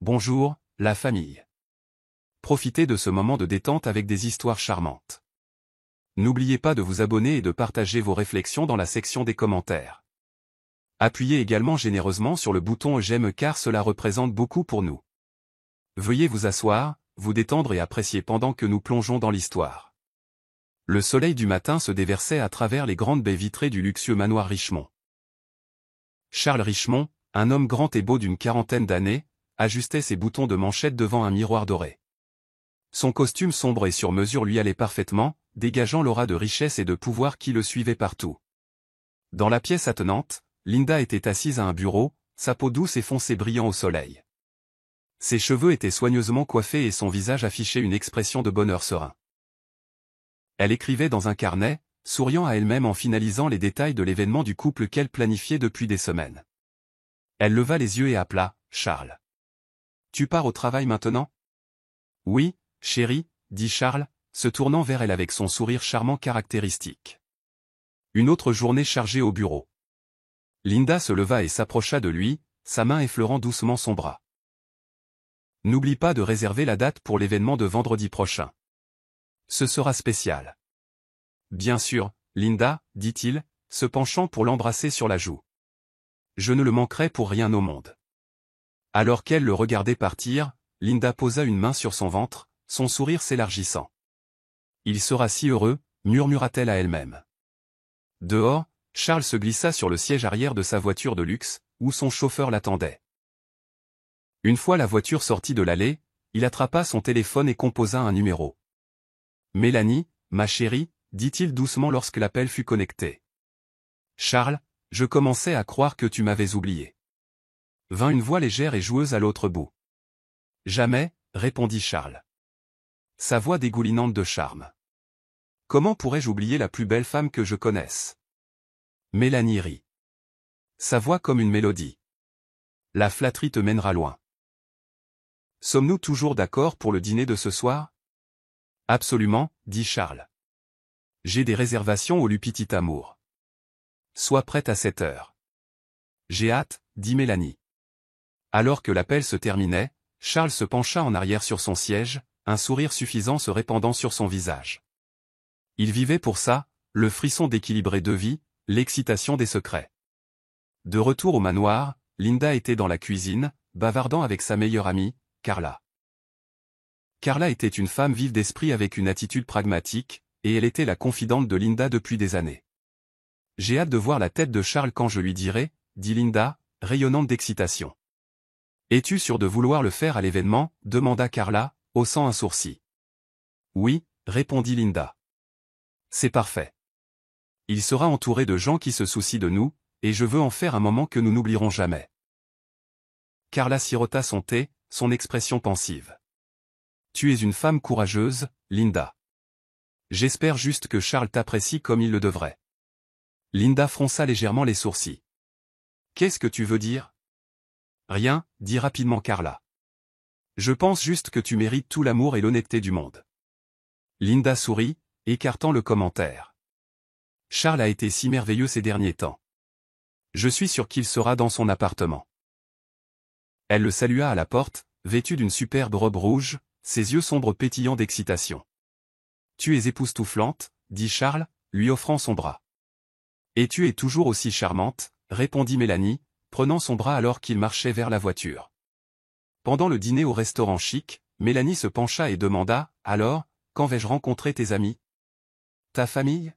Bonjour, la famille. Profitez de ce moment de détente avec des histoires charmantes. N'oubliez pas de vous abonner et de partager vos réflexions dans la section des commentaires. Appuyez également généreusement sur le bouton j'aime car cela représente beaucoup pour nous. Veuillez vous asseoir, vous détendre et apprécier pendant que nous plongeons dans l'histoire. Le soleil du matin se déversait à travers les grandes baies vitrées du luxueux manoir Richemont. Charles Richemont, un homme grand et beau d'une quarantaine d'années, ajustait ses boutons de manchette devant un miroir doré. Son costume sombre et sur mesure lui allait parfaitement, dégageant l'aura de richesse et de pouvoir qui le suivait partout. Dans la pièce attenante, Linda était assise à un bureau, sa peau douce et foncée brillant au soleil. Ses cheveux étaient soigneusement coiffés et son visage affichait une expression de bonheur serein. Elle écrivait dans un carnet, souriant à elle-même en finalisant les détails de l'événement du couple qu'elle planifiait depuis des semaines. Elle leva les yeux et appela « Charles. Tu pars au travail maintenant ?»« Oui, chérie, » dit Charles, se tournant vers elle avec son sourire charmant caractéristique. Une autre journée chargée au bureau. Linda se leva et s'approcha de lui, sa main effleurant doucement son bras. « N'oublie pas de réserver la date pour l'événement de vendredi prochain. Ce sera spécial. »« Bien sûr, Linda, » dit-il, se penchant pour l'embrasser sur la joue. « Je ne le manquerai pour rien au monde. » Alors qu'elle le regardait partir, Linda posa une main sur son ventre, son sourire s'élargissant. « Il sera si heureux, » murmura-t-elle à elle-même. Dehors, Charles se glissa sur le siège arrière de sa voiture de luxe, où son chauffeur l'attendait. Une fois la voiture sortie de l'allée, il attrapa son téléphone et composa un numéro. « Mélanie, ma chérie, » dit-il doucement lorsque l'appel fut connecté. « Charles, je commençais à croire que tu m'avais oublié. » Vint une voix légère et joueuse à l'autre bout. « Jamais, » répondit Charles. Sa voix dégoulinante de charme. « Comment pourrais-je oublier la plus belle femme que je connaisse ?» Mélanie rit. Sa voix comme une mélodie. « La flatterie te mènera loin. » Sommes-nous toujours d'accord pour le dîner de ce soir ? Absolument, dit Charles. J'ai des réservations au Petit Amour. Sois prête à 7 heures. J'ai hâte, dit Mélanie. Alors que l'appel se terminait, Charles se pencha en arrière sur son siège, un sourire suffisant se répandant sur son visage. Il vivait pour ça, le frisson d'équilibrer deux vies, l'excitation des secrets. De retour au manoir, Linda était dans la cuisine, bavardant avec sa meilleure amie, Carla. Carla était une femme vive d'esprit avec une attitude pragmatique, et elle était la confidente de Linda depuis des années. « J'ai hâte de voir la tête de Charles quand je lui dirai, » dit Linda, rayonnante d'excitation. « Es-tu sûre de vouloir le faire à l'événement » demanda Carla, haussant un sourcil. « Oui, » répondit Linda. « C'est parfait. Il sera entouré de gens qui se soucient de nous, et je veux en faire un moment que nous n'oublierons jamais. » Carla sirota son thé, son expression pensive. « Tu es une femme courageuse, Linda. J'espère juste que Charles t'apprécie comme il le devrait. » Linda fronça légèrement les sourcils. « Qu'est-ce que tu veux dire ? » Rien, dit rapidement Carla. Je pense juste que tu mérites tout l'amour et l'honnêteté du monde. Linda sourit, écartant le commentaire. Charles a été si merveilleux ces derniers temps. Je suis sûr qu'il sera dans son appartement. Elle le salua à la porte, vêtue d'une superbe robe rouge, ses yeux sombres pétillants d'excitation. Tu es époustouflante, dit Charles, lui offrant son bras. Et tu es toujours aussi charmante, répondit Mélanie, prenant son bras alors qu'il marchait vers la voiture. Pendant le dîner au restaurant chic, Mélanie se pencha et demanda, « Alors, quand vais-je rencontrer tes amis ? Ta famille ?»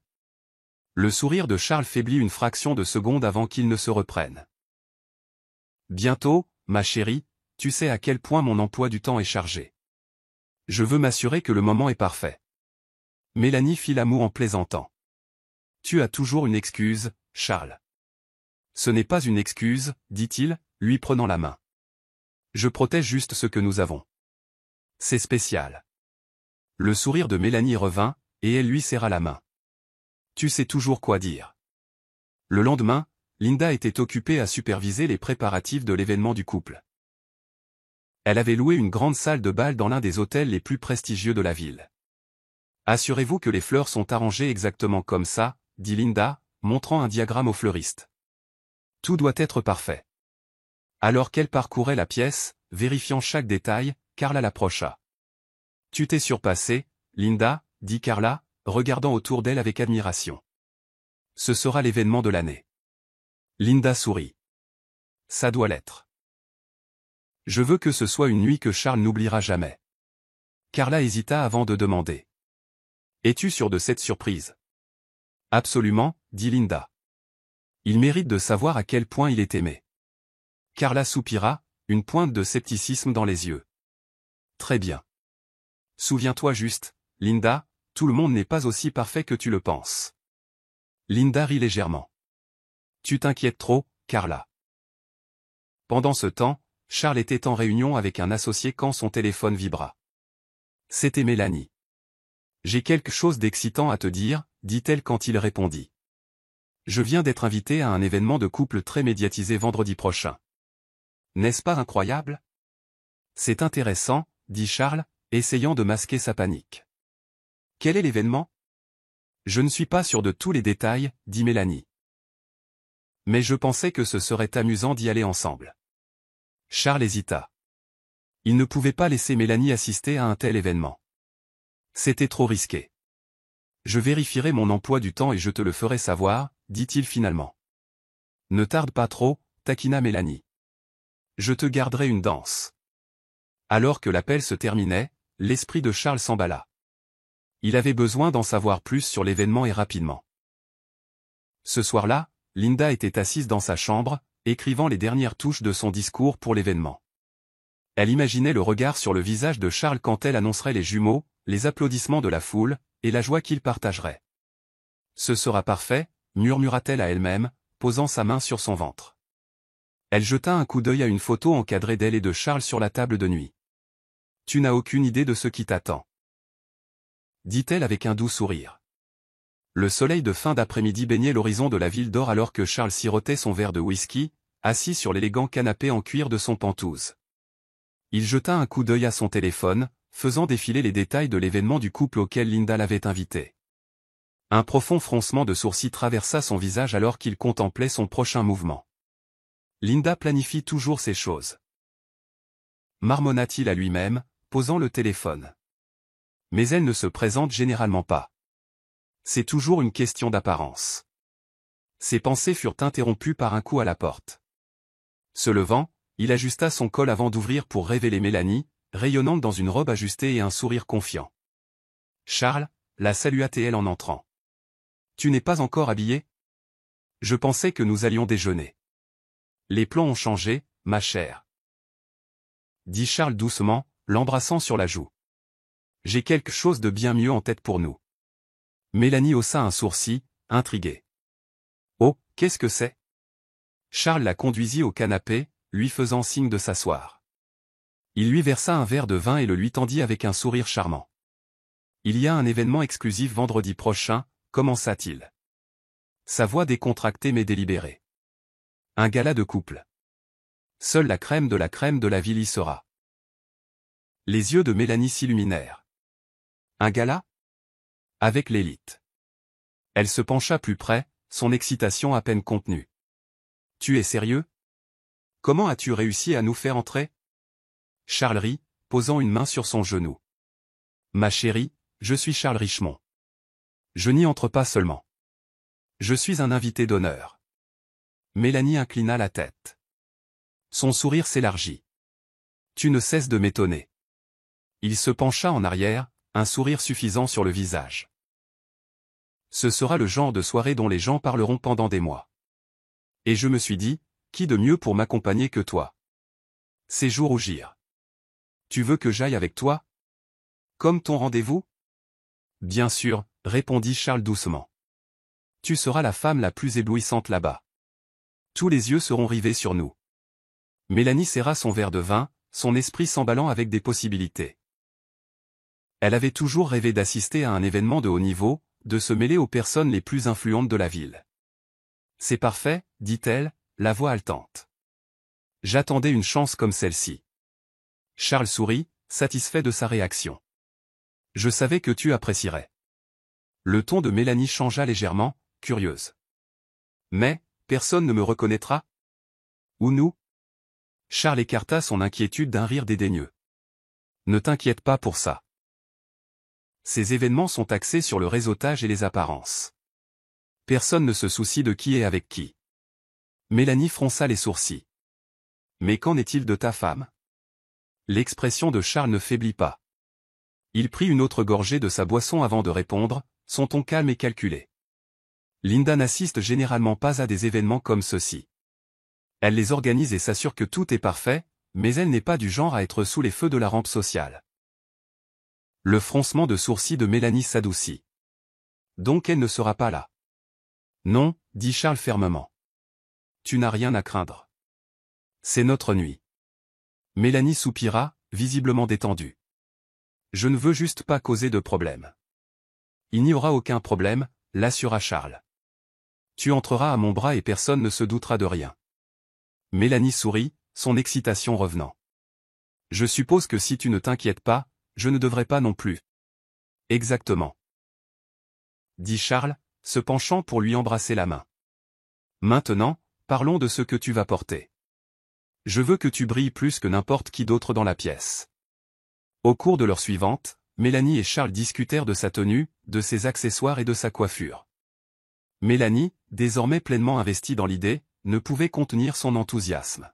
Le sourire de Charles faiblit une fraction de seconde avant qu'il ne se reprenne. « Bientôt, ma chérie, tu sais à quel point mon emploi du temps est chargé. Je veux m'assurer que le moment est parfait. » Mélanie fit la moue en plaisantant. « Tu as toujours une excuse, Charles. » Ce n'est pas une excuse, dit-il, lui prenant la main. Je protège juste ce que nous avons. C'est spécial. Le sourire de Mélanie revint, et elle lui serra la main. Tu sais toujours quoi dire. Le lendemain, Linda était occupée à superviser les préparatifs de l'événement du couple. Elle avait loué une grande salle de bal dans l'un des hôtels les plus prestigieux de la ville. Assurez-vous que les fleurs sont arrangées exactement comme ça, dit Linda, montrant un diagramme au fleuriste. Tout doit être parfait. Alors qu'elle parcourait la pièce, vérifiant chaque détail, Carla l'approcha. « Tu t'es surpassée, Linda, dit Carla, regardant autour d'elle avec admiration. Ce sera l'événement de l'année. Linda sourit. Ça doit l'être. Je veux que ce soit une nuit que Charles n'oubliera jamais. Carla hésita avant de demander. Es-tu sûre de cette surprise? Absolument, dit Linda. Il mérite de savoir à quel point il est aimé. Carla soupira, une pointe de scepticisme dans les yeux. Très bien. Souviens-toi juste, Linda, tout le monde n'est pas aussi parfait que tu le penses. Linda rit légèrement. Tu t'inquiètes trop, Carla. Pendant ce temps, Charles était en réunion avec un associé quand son téléphone vibra. C'était Mélanie. J'ai quelque chose d'excitant à te dire, dit-elle quand il répondit. Je viens d'être invité à un événement de couple très médiatisé vendredi prochain. N'est-ce pas incroyable? C'est intéressant, dit Charles, essayant de masquer sa panique. Quel est l'événement? Je ne suis pas sûr de tous les détails, dit Mélanie. Mais je pensais que ce serait amusant d'y aller ensemble. Charles hésita. Il ne pouvait pas laisser Mélanie assister à un tel événement. C'était trop risqué. Je vérifierai mon emploi du temps et je te le ferai savoir, dit-il finalement. Ne tarde pas trop, taquina Mélanie. Je te garderai une danse. Alors que l'appel se terminait, l'esprit de Charles s'emballa. Il avait besoin d'en savoir plus sur l'événement et rapidement. Ce soir-là, Linda était assise dans sa chambre, écrivant les dernières touches de son discours pour l'événement. Elle imaginait le regard sur le visage de Charles quand elle annoncerait les jumeaux, les applaudissements de la foule, et la joie qu'ils partageraient. Ce sera parfait, murmura-t-elle à elle-même, posant sa main sur son ventre. Elle jeta un coup d'œil à une photo encadrée d'elle et de Charles sur la table de nuit. Tu n'as aucune idée de ce qui t'attend, dit-elle avec un doux sourire. Le soleil de fin d'après-midi baignait l'horizon de la ville d'or alors que Charles sirotait son verre de whisky, assis sur l'élégant canapé en cuir de son Penthouse. Il jeta un coup d'œil à son téléphone, faisant défiler les détails de l'événement du couple auquel Linda l'avait invité. Un profond froncement de sourcils traversa son visage alors qu'il contemplait son prochain mouvement. Linda planifie toujours ces choses, marmonna-t-il à lui-même, posant le téléphone. Mais elle ne se présente généralement pas. C'est toujours une question d'apparence. Ses pensées furent interrompues par un coup à la porte. Se levant, il ajusta son col avant d'ouvrir pour révéler Mélanie, rayonnante dans une robe ajustée et un sourire confiant. Charles, la salua-t-elle en entrant. Tu n'es pas encore habillée? Je pensais que nous allions déjeuner. Les plans ont changé, ma chère, dit Charles doucement, l'embrassant sur la joue. J'ai quelque chose de bien mieux en tête pour nous. Mélanie haussa un sourcil, intriguée. Oh, qu'est-ce que c'est? Charles la conduisit au canapé, lui faisant signe de s'asseoir. Il lui versa un verre de vin et le lui tendit avec un sourire charmant. Il y a un événement exclusif vendredi prochain, commença-t-il. Sa voix décontractée mais délibérée. Un gala de couple. Seule la crème de la ville y sera. Les yeux de Mélanie s'illuminèrent. Un gala? Avec l'élite. Elle se pencha plus près, son excitation à peine contenue. Tu es sérieux? Comment as-tu réussi à nous faire entrer? Charles rit, posant une main sur son genou. Ma chérie, je suis Charles Richemont. Je n'y entre pas seulement. Je suis un invité d'honneur. Mélanie inclina la tête. Son sourire s'élargit. Tu ne cesses de m'étonner. Il se pencha en arrière, un sourire suffisant sur le visage. Ce sera le genre de soirée dont les gens parleront pendant des mois. Et je me suis dit, qui de mieux pour m'accompagner que toi? C'est jour ou gire. Tu veux que j'aille avec toi? Comme ton rendez-vous? Bien sûr, répondit Charles doucement. Tu seras la femme la plus éblouissante là-bas. Tous les yeux seront rivés sur nous. Mélanie serra son verre de vin, son esprit s'emballant avec des possibilités. Elle avait toujours rêvé d'assister à un événement de haut niveau, de se mêler aux personnes les plus influentes de la ville. C'est parfait, dit-elle, la voix haletante. J'attendais une chance comme celle-ci. Charles sourit, satisfait de sa réaction. Je savais que tu apprécierais. Le ton de Mélanie changea légèrement, curieuse. Mais, personne ne me reconnaîtra? Ou nous? Charles écarta son inquiétude d'un rire dédaigneux. Ne t'inquiète pas pour ça. Ces événements sont axés sur le réseautage et les apparences. Personne ne se soucie de qui est avec qui. Mélanie fronça les sourcils. Mais qu'en est-il de ta femme? L'expression de Charles ne faiblit pas. Il prit une autre gorgée de sa boisson avant de répondre, son ton calme et calculé. Linda n'assiste généralement pas à des événements comme ceux-ci. Elle les organise et s'assure que tout est parfait, mais elle n'est pas du genre à être sous les feux de la rampe sociale. Le froncement de sourcils de Mélanie s'adoucit. Donc elle ne sera pas là. Non, dit Charles fermement. Tu n'as rien à craindre. C'est notre nuit. Mélanie soupira, visiblement détendue. Je ne veux juste pas causer de problème. Il n'y aura aucun problème, l'assura Charles. Tu entreras à mon bras et personne ne se doutera de rien. Mélanie sourit, son excitation revenant. Je suppose que si tu ne t'inquiètes pas, je ne devrais pas non plus. Exactement. Dit Charles, se penchant pour lui embrasser la main. Maintenant, parlons de ce que tu vas porter. Je veux que tu brilles plus que n'importe qui d'autre dans la pièce. Au cours de l'heure suivante, Mélanie et Charles discutèrent de sa tenue, de ses accessoires et de sa coiffure. Mélanie, désormais pleinement investie dans l'idée, ne pouvait contenir son enthousiasme.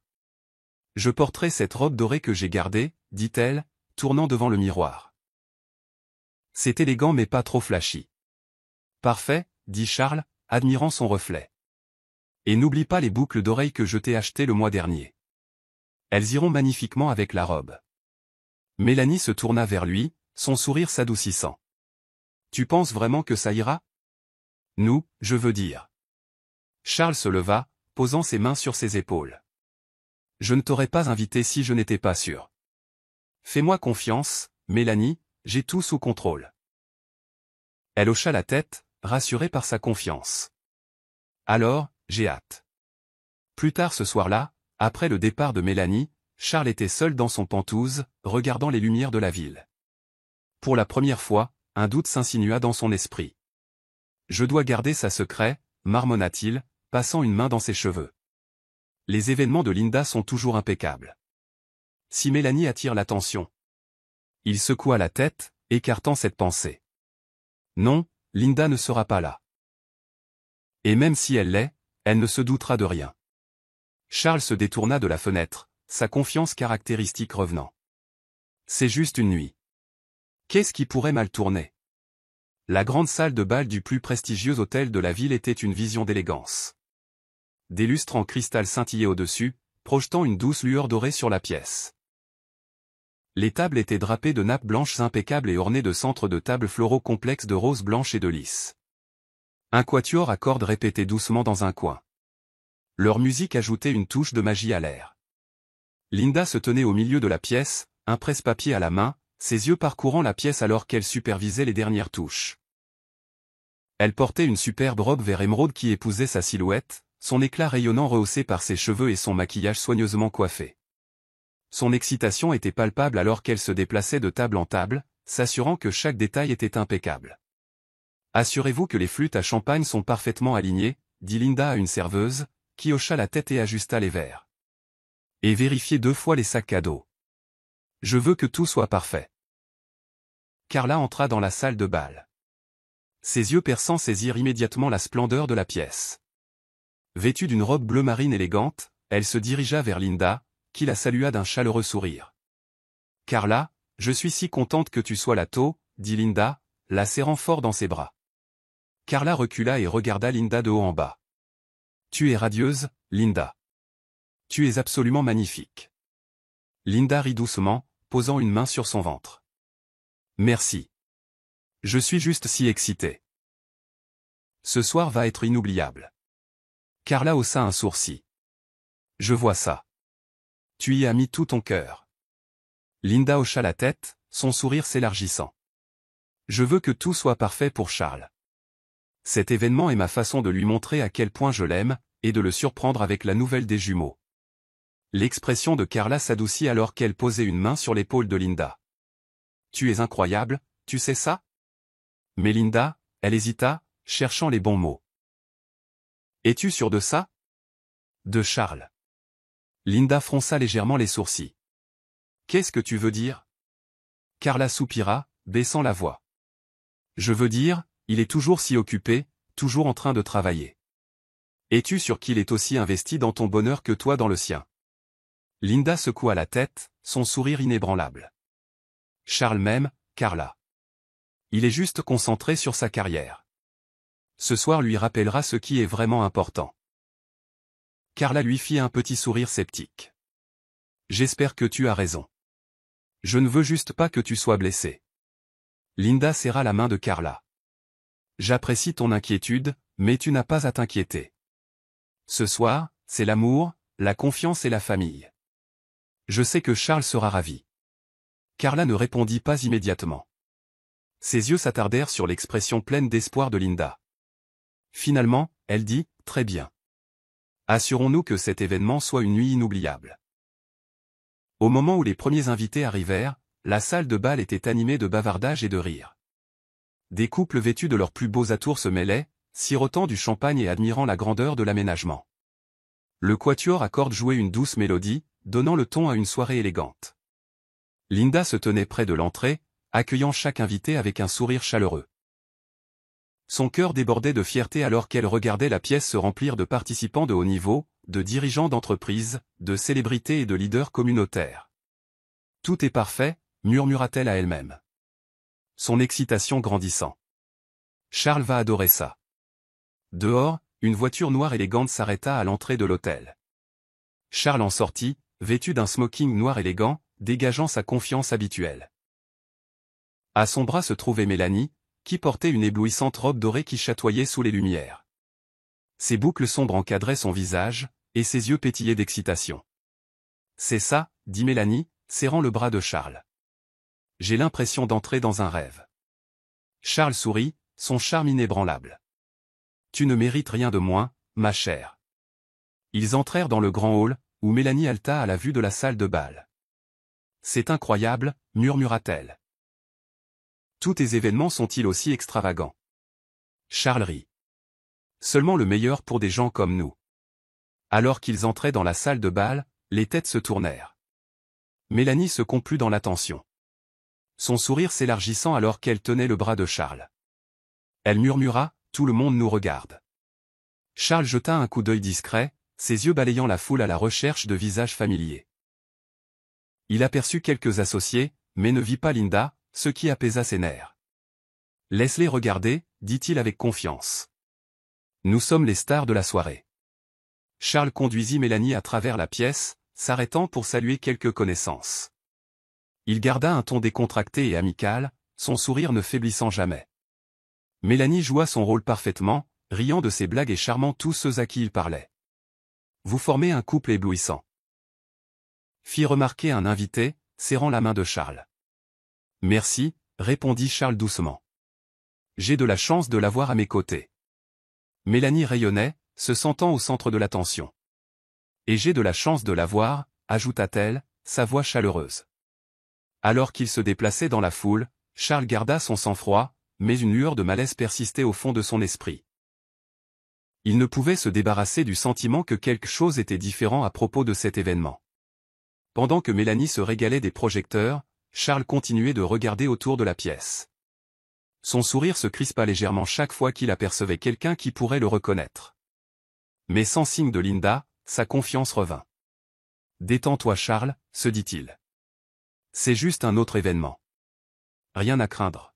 Je porterai cette robe dorée que j'ai gardée, dit-elle, tournant devant le miroir. C'est élégant mais pas trop flashy. Parfait, dit Charles, admirant son reflet. Et n'oublie pas les boucles d'oreilles que je t'ai achetées le mois dernier. Elles iront magnifiquement avec la robe. Mélanie se tourna vers lui, son sourire s'adoucissant. Tu penses vraiment que ça ira? Nous, je veux dire. Charles se leva, posant ses mains sur ses épaules. Je ne t'aurais pas invité si je n'étais pas sûr. Fais-moi confiance, Mélanie, j'ai tout sous contrôle. Elle hocha la tête, rassurée par sa confiance. Alors, j'ai hâte. Plus tard ce soir-là, après le départ de Mélanie, Charles était seul dans son penthouse, regardant les lumières de la ville. Pour la première fois, un doute s'insinua dans son esprit. Je dois garder ça secret, marmonna-t-il, passant une main dans ses cheveux. Les événements de Linda sont toujours impeccables. Si Mélanie attire l'attention. Il secoua la tête, écartant cette pensée. Non, Linda ne sera pas là. Et même si elle l'est, elle ne se doutera de rien. Charles se détourna de la fenêtre, sa confiance caractéristique revenant. C'est juste une nuit. Qu'est-ce qui pourrait mal tourner? La grande salle de bal du plus prestigieux hôtel de la ville était une vision d'élégance. Des lustres en cristal scintillaient au-dessus, projetant une douce lueur dorée sur la pièce. Les tables étaient drapées de nappes blanches impeccables et ornées de centres de table floraux complexes de roses blanches et de lys. Un quatuor à cordes répétait doucement dans un coin. Leur musique ajoutait une touche de magie à l'air. Linda se tenait au milieu de la pièce, un presse-papier à la main, ses yeux parcourant la pièce alors qu'elle supervisait les dernières touches. Elle portait une superbe robe vert émeraude qui épousait sa silhouette, son éclat rayonnant rehaussé par ses cheveux et son maquillage soigneusement coiffé. Son excitation était palpable alors qu'elle se déplaçait de table en table, s'assurant que chaque détail était impeccable. Assurez-vous que les flûtes à champagne sont parfaitement alignées, dit Linda à une serveuse, qui hocha la tête et ajusta les verres. Et vérifiez 2 fois les sacs cadeaux. Je veux que tout soit parfait. Carla entra dans la salle de bal. Ses yeux perçants saisirent immédiatement la splendeur de la pièce. Vêtue d'une robe bleu marine élégante, elle se dirigea vers Linda, qui la salua d'un chaleureux sourire. « Carla, je suis si contente que tu sois là tôt, » dit Linda, la serrant fort dans ses bras. Carla recula et regarda Linda de haut en bas. « Tu es radieuse, Linda. Tu es absolument magnifique. » Linda rit doucement, posant une main sur son ventre. « Merci. Je suis juste si excitée. Ce soir va être inoubliable. » Carla haussa un sourcil. « Je vois ça. Tu y as mis tout ton cœur. » Linda hocha la tête, son sourire s'élargissant. « Je veux que tout soit parfait pour Charles. Cet événement est ma façon de lui montrer à quel point je l'aime, et de le surprendre avec la nouvelle des jumeaux. » L'expression de Carla s'adoucit alors qu'elle posait une main sur l'épaule de Linda. « Tu es incroyable, tu sais ça? » Mais Linda, elle hésita, cherchant les bons mots. « Es-tu sûre de ça? » De Charles. Linda fronça légèrement les sourcils. Qu'est-ce que tu veux dire? Carla soupira, baissant la voix. Je veux dire, il est toujours si occupé, toujours en train de travailler. Es-tu sûr qu'il est aussi investi dans ton bonheur que toi dans le sien? Linda secoua la tête, son sourire inébranlable. Charles m'aime, Carla. Il est juste concentré sur sa carrière. Ce soir lui rappellera ce qui est vraiment important. Carla lui fit un petit sourire sceptique. J'espère que tu as raison. Je ne veux juste pas que tu sois blessé. Linda serra la main de Carla. J'apprécie ton inquiétude, mais tu n'as pas à t'inquiéter. Ce soir, c'est l'amour, la confiance et la famille. Je sais que Charles sera ravi. Carla ne répondit pas immédiatement. Ses yeux s'attardèrent sur l'expression pleine d'espoir de Linda. Finalement, elle dit, très bien. Assurons-nous que cet événement soit une nuit inoubliable. Au moment où les premiers invités arrivèrent, la salle de bal était animée de bavardages et de rires. Des couples vêtus de leurs plus beaux atours se mêlaient, sirotant du champagne et admirant la grandeur de l'aménagement. Le quatuor à cordes jouait une douce mélodie, donnant le ton à une soirée élégante. Linda se tenait près de l'entrée, accueillant chaque invité avec un sourire chaleureux. Son cœur débordait de fierté alors qu'elle regardait la pièce se remplir de participants de haut niveau, de dirigeants d'entreprises, de célébrités et de leaders communautaires. Tout est parfait, murmura-t-elle à elle-même. Son excitation grandissant. Charles va adorer ça. Dehors, une voiture noire élégante s'arrêta à l'entrée de l'hôtel. Charles en sortit, vêtu d'un smoking noir élégant, dégageant sa confiance habituelle. À son bras se trouvait Mélanie, qui portait une éblouissante robe dorée qui chatoyait sous les lumières. Ses boucles sombres encadraient son visage, et ses yeux pétillaient d'excitation. C'est ça, dit Mélanie, serrant le bras de Charles. J'ai l'impression d'entrer dans un rêve. Charles sourit, son charme inébranlable. Tu ne mérites rien de moins, ma chère. Ils entrèrent dans le grand hall, où Mélanie haleta à la vue de la salle de bal. C'est incroyable, murmura-t-elle. Tous tes événements sont-ils aussi extravagants? Charles rit. Seulement le meilleur pour des gens comme nous. Alors qu'ils entraient dans la salle de bal, les têtes se tournèrent. Mélanie se complut dans l'attention. Son sourire s'élargissant alors qu'elle tenait le bras de Charles. Elle murmura, tout le monde nous regarde. Charles jeta un coup d'œil discret, ses yeux balayant la foule à la recherche de visages familiers. Il aperçut quelques associés, mais ne vit pas Linda, ce qui apaisa ses nerfs. Laisse-les regarder, dit-il avec confiance. Nous sommes les stars de la soirée. Charles conduisit Mélanie à travers la pièce, s'arrêtant pour saluer quelques connaissances. Il garda un ton décontracté et amical, son sourire ne faiblissant jamais. Mélanie joua son rôle parfaitement, riant de ses blagues et charmant tous ceux à qui il parlait. Vous formez un couple éblouissant. Fit remarquer un invité, serrant la main de Charles. Merci, répondit Charles doucement. J'ai de la chance de l'avoir à mes côtés. Mélanie rayonnait, se sentant au centre de l'attention. Et j'ai de la chance de l'avoir, ajouta-t-elle, sa voix chaleureuse. Alors qu'il se déplaçait dans la foule, Charles garda son sang-froid, mais une lueur de malaise persistait au fond de son esprit. Il ne pouvait se débarrasser du sentiment que quelque chose était différent à propos de cet événement. Pendant que Mélanie se régalait des projecteurs, Charles continuait de regarder autour de la pièce. Son sourire se crispa légèrement chaque fois qu'il apercevait quelqu'un qui pourrait le reconnaître. Mais sans signe de Linda, sa confiance revint. « Détends-toi Charles, se dit-il. C'est juste un autre événement. Rien à craindre. »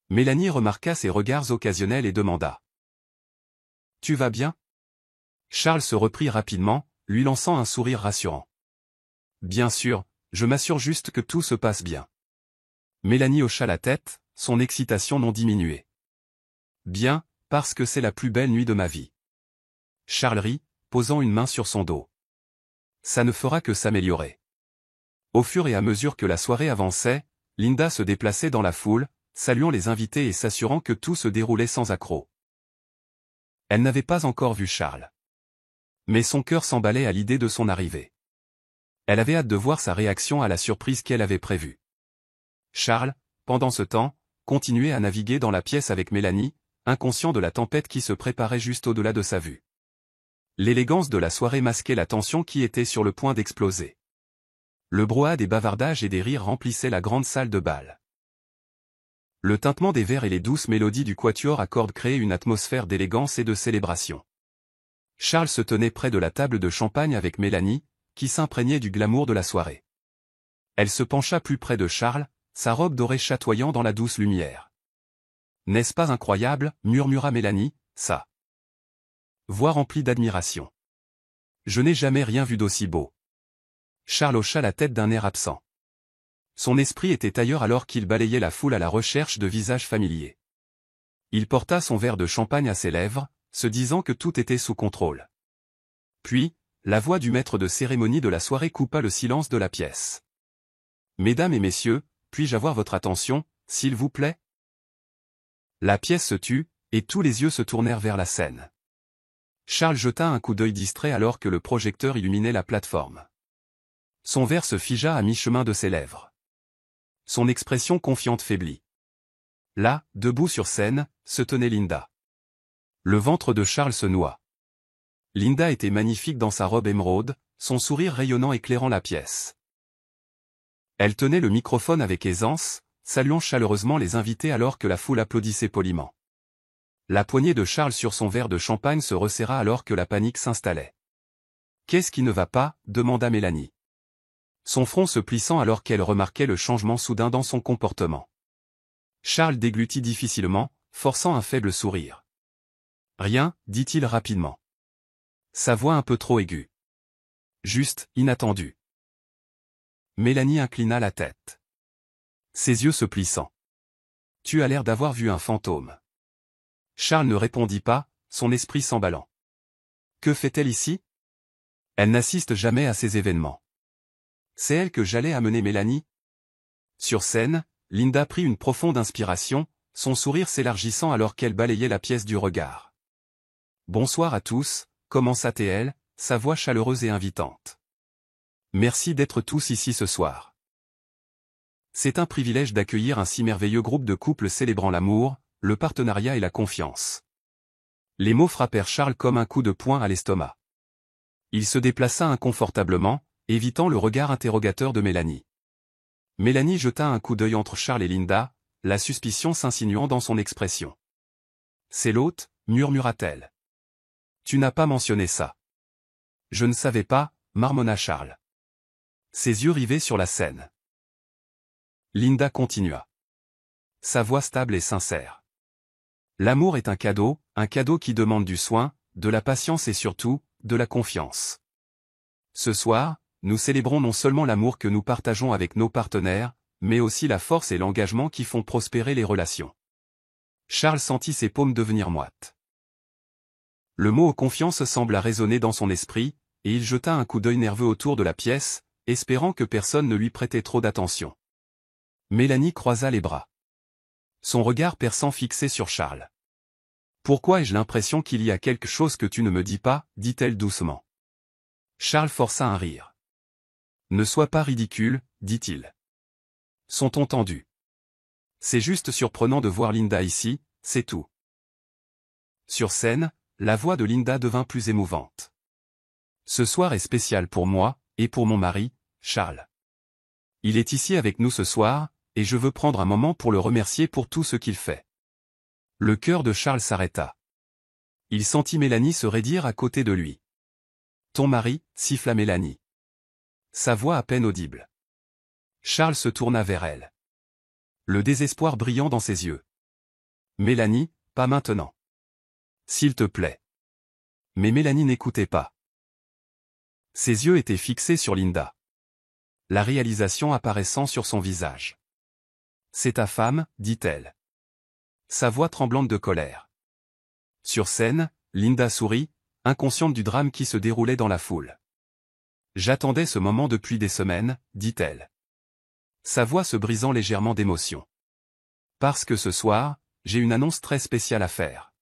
Mélanie remarqua ses regards occasionnels et demanda. « Tu vas bien ?» Charles se reprit rapidement, lui lançant un sourire rassurant. « Bien sûr, je m'assure juste que tout se passe bien. » Mélanie hocha la tête, son excitation non diminuée. « Bien, parce que c'est la plus belle nuit de ma vie. » Charles rit, posant une main sur son dos. « Ça ne fera que s'améliorer. » Au fur et à mesure que la soirée avançait, Linda se déplaçait dans la foule, saluant les invités et s'assurant que tout se déroulait sans accroc. Elle n'avait pas encore vu Charles. Mais son cœur s'emballait à l'idée de son arrivée. Elle avait hâte de voir sa réaction à la surprise qu'elle avait prévue. Charles, pendant ce temps, continuait à naviguer dans la pièce avec Mélanie, inconscient de la tempête qui se préparait juste au-delà de sa vue. L'élégance de la soirée masquait la tension qui était sur le point d'exploser. Le brouhaha des bavardages et des rires remplissait la grande salle de bal. Le tintement des verres et les douces mélodies du quatuor à cordes créaient une atmosphère d'élégance et de célébration. Charles se tenait près de la table de champagne avec Mélanie, qui s'imprégnait du glamour de la soirée. Elle se pencha plus près de Charles, sa robe dorée chatoyant dans la douce lumière. « N'est-ce pas incroyable » murmura Mélanie, sa voix remplie d'admiration. « Je n'ai jamais rien vu d'aussi beau. » Charles hocha la tête d'un air absent. Son esprit était ailleurs alors qu'il balayait la foule à la recherche de visages familiers. Il porta son verre de champagne à ses lèvres, se disant que tout était sous contrôle. Puis, la voix du maître de cérémonie de la soirée coupa le silence de la pièce. « Mesdames et messieurs, puis-je avoir votre attention, s'il vous plaît ?» La pièce se tut, et tous les yeux se tournèrent vers la scène. Charles jeta un coup d'œil distrait alors que le projecteur illuminait la plateforme. Son verre se figea à mi-chemin de ses lèvres. Son expression confiante faiblit. Là, debout sur scène, se tenait Linda. Le ventre de Charles se noua. Linda était magnifique dans sa robe émeraude, son sourire rayonnant éclairant la pièce. Elle tenait le microphone avec aisance, saluant chaleureusement les invités alors que la foule applaudissait poliment. La poignée de Charles sur son verre de champagne se resserra alors que la panique s'installait. « Qu'est-ce qui ne va pas » demanda Mélanie. Son front se plissant alors qu'elle remarquait le changement soudain dans son comportement. Charles déglutit difficilement, forçant un faible sourire. « Rien, dit-il rapidement. Sa voix un peu trop aiguë. Juste, inattendu. Mélanie inclina la tête. Ses yeux se plissant. « Tu as l'air d'avoir vu un fantôme. » Charles ne répondit pas, son esprit s'emballant. Que fait-elle ici? Elle n'assiste jamais à ces événements. C'est elle que j'allais amener Mélanie? Sur scène, Linda prit une profonde inspiration, son sourire s'élargissant alors qu'elle balayait la pièce du regard. Bonsoir à tous, commença-t-elle, sa voix chaleureuse et invitante. Merci d'être tous ici ce soir. C'est un privilège d'accueillir un si merveilleux groupe de couples célébrant l'amour, le partenariat et la confiance. Les mots frappèrent Charles comme un coup de poing à l'estomac. Il se déplaça inconfortablement, évitant le regard interrogateur de Mélanie. Mélanie jeta un coup d'œil entre Charles et Linda, la suspicion s'insinuant dans son expression. « C'est l'hôte » murmura-t-elle. « Tu n'as pas mentionné ça. »« Je ne savais pas » marmonna Charles. Ses yeux rivés sur la scène. Linda continua. Sa voix stable et sincère. « L'amour est un cadeau qui demande du soin, de la patience et surtout, de la confiance. Ce soir, nous célébrons non seulement l'amour que nous partageons avec nos partenaires, mais aussi la force et l'engagement qui font prospérer les relations. » Charles sentit ses paumes devenir moites. Le mot confiance sembla résonner dans son esprit, et il jeta un coup d'œil nerveux autour de la pièce, espérant que personne ne lui prêtait trop d'attention. Mélanie croisa les bras. Son regard perçant fixé sur Charles. « Pourquoi ai-je l'impression qu'il y a quelque chose que tu ne me dis pas » dit-elle doucement. Charles força un rire. « Ne sois pas ridicule » dit-il. Son ton tendu. « C'est juste surprenant de voir Linda ici, c'est tout. » Sur scène, la voix de Linda devint plus émouvante. « Ce soir est spécial pour moi, et pour mon mari, Charles. Il est ici avec nous ce soir, et je veux prendre un moment pour le remercier pour tout ce qu'il fait. » Le cœur de Charles s'arrêta. Il sentit Mélanie se raidir à côté de lui. « Ton mari » siffla Mélanie. Sa voix à peine audible. Charles se tourna vers elle. Le désespoir brillant dans ses yeux. « Mélanie, pas maintenant. S'il te plaît. » Mais Mélanie n'écoutait pas. Ses yeux étaient fixés sur Linda. La réalisation apparaissant sur son visage. « C'est ta femme » dit-elle. Sa voix tremblante de colère. Sur scène, Linda sourit, inconsciente du drame qui se déroulait dans la foule. « J'attendais ce moment depuis des semaines » dit-elle. Sa voix se brisant légèrement d'émotion. « Parce que ce soir, j'ai une annonce très spéciale à faire.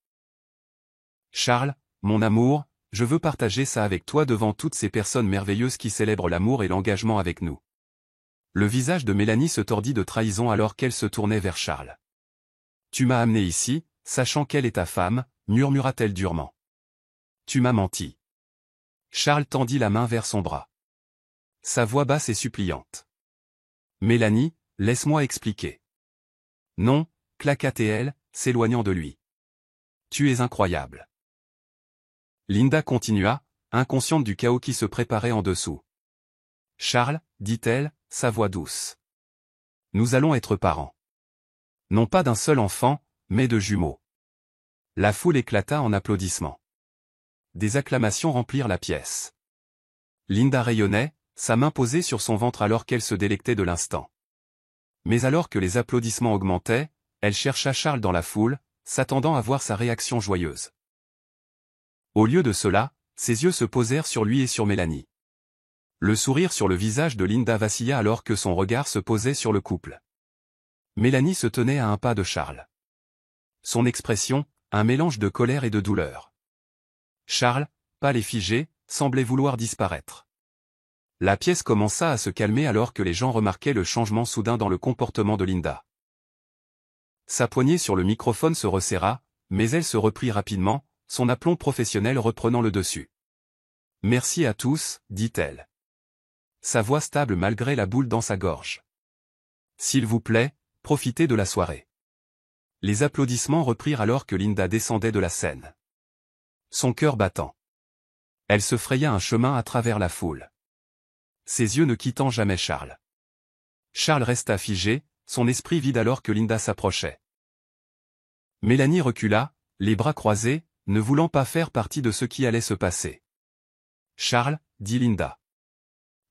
Charles, mon amour, je veux partager ça avec toi devant toutes ces personnes merveilleuses qui célèbrent l'amour et l'engagement avec nous. » Le visage de Mélanie se tordit de trahison alors qu'elle se tournait vers Charles. « Tu m'as amené ici, sachant qu'elle est ta femme » murmura-t-elle durement. « Tu m'as menti. Charles tendit la main vers son bras. Sa voix basse et suppliante. Mélanie, laisse-moi expliquer. Non, claqua-t-elle, s'éloignant de lui. Tu es incroyable. Linda continua, inconsciente du chaos qui se préparait en dessous. Charles, dit-elle, sa voix douce. Nous allons être parents. Non pas d'un seul enfant, mais de jumeaux. La foule éclata en applaudissements. Des acclamations remplirent la pièce. Linda rayonnait, sa main posée sur son ventre alors qu'elle se délectait de l'instant. Mais alors que les applaudissements augmentaient, elle chercha Charles dans la foule, s'attendant à voir sa réaction joyeuse. Au lieu de cela, ses yeux se posèrent sur lui et sur Mélanie. Le sourire sur le visage de Linda vacilla alors que son regard se posait sur le couple. Mélanie se tenait à un pas de Charles. Son expression, un mélange de colère et de douleur. Charles, pâle et figé, semblait vouloir disparaître. La pièce commença à se calmer alors que les gens remarquaient le changement soudain dans le comportement de Linda. Sa poignée sur le microphone se resserra, mais elle se reprit rapidement, son aplomb professionnel reprenant le dessus. « Merci à tous, dit-elle. Sa voix stable malgré la boule dans sa gorge. S'il vous plaît, profitez de la soirée. Les applaudissements reprirent alors que Linda descendait de la scène. Son cœur battant. Elle se fraya un chemin à travers la foule. Ses yeux ne quittant jamais Charles. Charles resta figé, son esprit vide alors que Linda s'approchait. Mélanie recula, les bras croisés, ne voulant pas faire partie de ce qui allait se passer. « Charles, dit Linda. »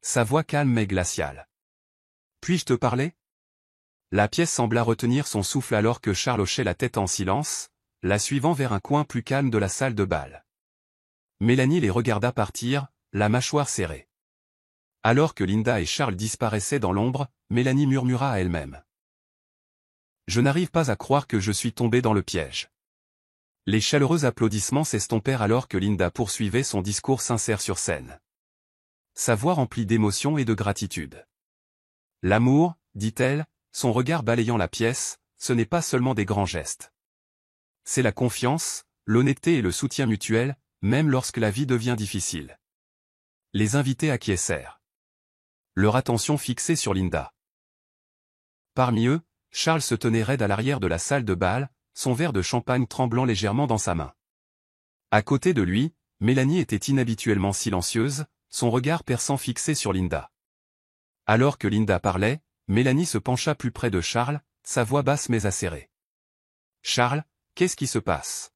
Sa voix calme mais glaciale. « Puis-je te parler ?» La pièce sembla retenir son souffle alors que Charles hochait la tête en silence, la suivant vers un coin plus calme de la salle de bal. Mélanie les regarda partir, la mâchoire serrée. Alors que Linda et Charles disparaissaient dans l'ombre, Mélanie murmura à elle-même. « Je n'arrive pas à croire que je suis tombée dans le piège. » Les chaleureux applaudissements s'estompèrent alors que Linda poursuivait son discours sincère sur scène. Sa voix remplie d'émotion et de gratitude. « L'amour, dit-elle, son regard balayant la pièce, ce n'est pas seulement des grands gestes. C'est la confiance, l'honnêteté et le soutien mutuel, même lorsque la vie devient difficile. » Les invités acquiescèrent. Leur attention fixée sur Linda. Parmi eux, Charles se tenait raide à l'arrière de la salle de bal, son verre de champagne tremblant légèrement dans sa main. À côté de lui, Mélanie était inhabituellement silencieuse, son regard perçant fixé sur Linda. Alors que Linda parlait, Mélanie se pencha plus près de Charles, sa voix basse mais acérée. « Charles, qu'est-ce qui se passe ?»